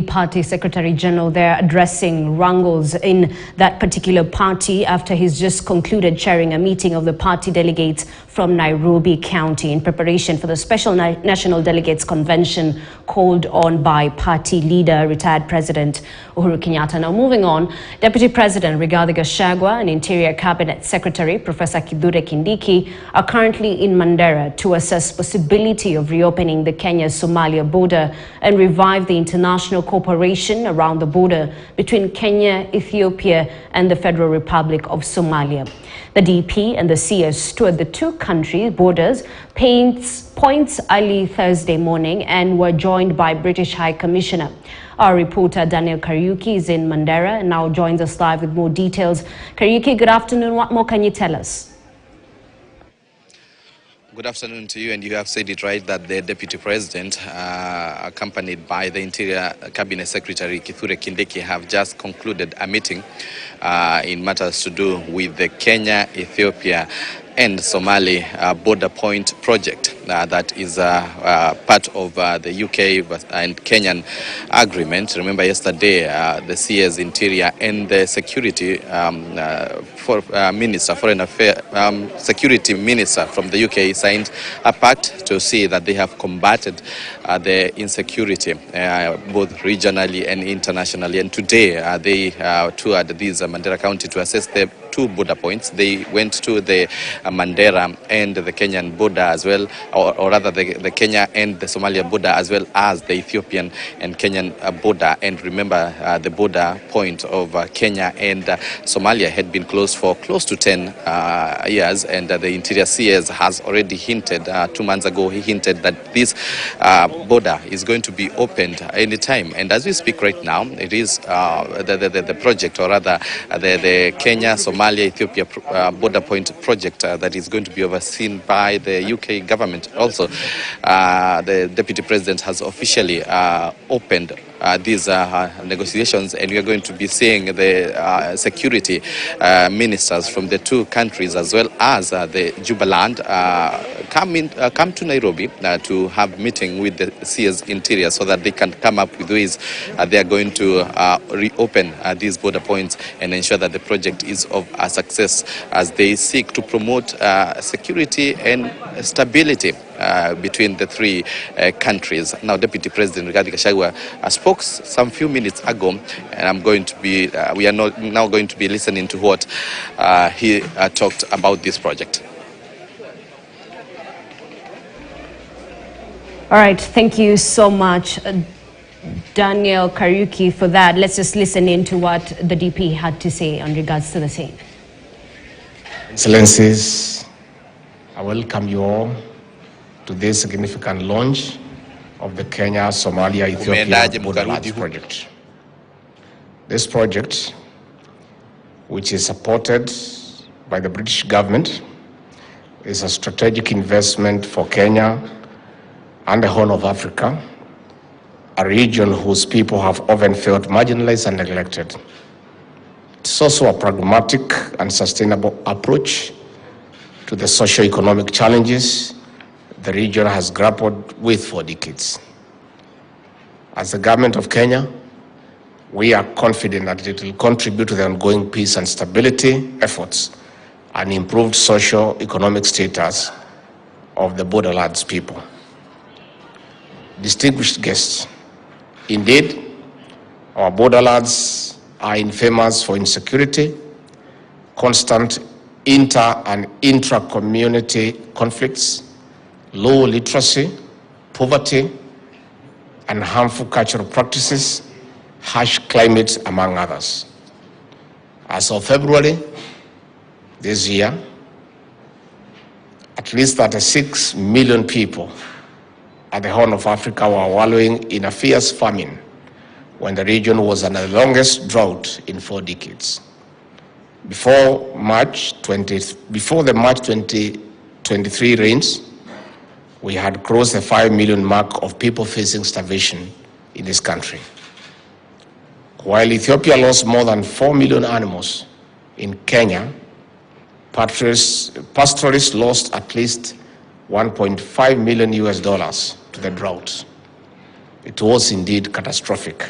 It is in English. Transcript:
Party Secretary General there addressing wrangles in that particular party after he's just concluded chairing a meeting of the party delegates from Nairobi County in preparation for the special National Delegates Convention called on by party leader, retired President Uhuru Kenyatta. Now moving on, Deputy President Rigathi Gachagua and Interior Cabinet Secretary Professor Kithure Kindiki are currently in Mandera to assess possibility of reopening the Kenya-Somalia border and revive the international cooperation around the border between Kenya, Ethiopia and the Federal Republic of Somalia. The DP and the CS toured the two country borders points early Thursday morning and were joined by British High Commissioner. Our reporter Daniel Kariuki is in Mandera and now joins us live with more details. Kariuki, good afternoon. What more can you tell us? Good afternoon to you, and you have said it right that the Deputy President, accompanied by the Interior Cabinet Secretary Kithure Kindiki, have just concluded a meeting in matters to do with the Kenya, Ethiopia and Somali border point project that is part of the UK and Kenyan agreement. Remember yesterday the CS Interior and the Security Minister, Foreign Affairs Security Minister from the UK signed a pact to see that they have combated the insecurity both regionally and internationally. And today they toured this Mandera County to assess the two border points. They went to the Mandera and the Kenyan border as well, or rather the Kenya and the Somalia border, as well as the Ethiopian and Kenyan border. And remember, the border point of Kenya and Somalia had been closed for close to 10 years, and the Interior CS has already hinted, 2 months ago, he hinted that this border is going to be opened anytime. And as we speak right now, it is the project, or rather the Kenya-Somalia-Ethiopia border point project that is going to be overseen by the UK government. Also, the Deputy President has officially opened these negotiations, and we are going to be seeing the security ministers from the two countries, as well as the Jubaland, come to Nairobi to have meeting with the CS Interior so that they can come up with ways they are going to reopen these border points and ensure that the project is of a success as they seek to promote security and stability between the three countries. Now, Deputy President Rigathi Gachagua spoke some few minutes ago, and I'm going to be, we are now going to be listening to what he talked about this project. All right, thank you so much, Daniel Kariuki, for that. Let's just listen in to what the DP had to say on regards to the same. Excellencies, I welcome you all to this significant launch of the Kenya-Somalia-Ethiopia borderlands project. This project, which is supported by the British government, is a strategic investment for Kenya and the Horn of Africa, a region whose people have often felt marginalized and neglected. It's also a pragmatic and sustainable approach to the socio-economic challenges the region has grappled with for decades. As the government of Kenya, we are confident that it will contribute to the ongoing peace and stability efforts and improved socio-economic status of the borderlands people. Distinguished guests, indeed, our borderlands are infamous for insecurity, constant inter- and intra-community conflicts, low literacy, poverty, and harmful cultural practices, harsh climate, among others. As of February this year, at least 36 million people at the Horn of Africa were wallowing in a fierce famine when the region was under the longest drought in 4 decades. Before the March 2023 rains, we had crossed the 5 million mark of people facing starvation in this country. While Ethiopia lost more than 4 million animals, in Kenya, pastoralists lost at least $1.5 million to the drought. It was indeed catastrophic.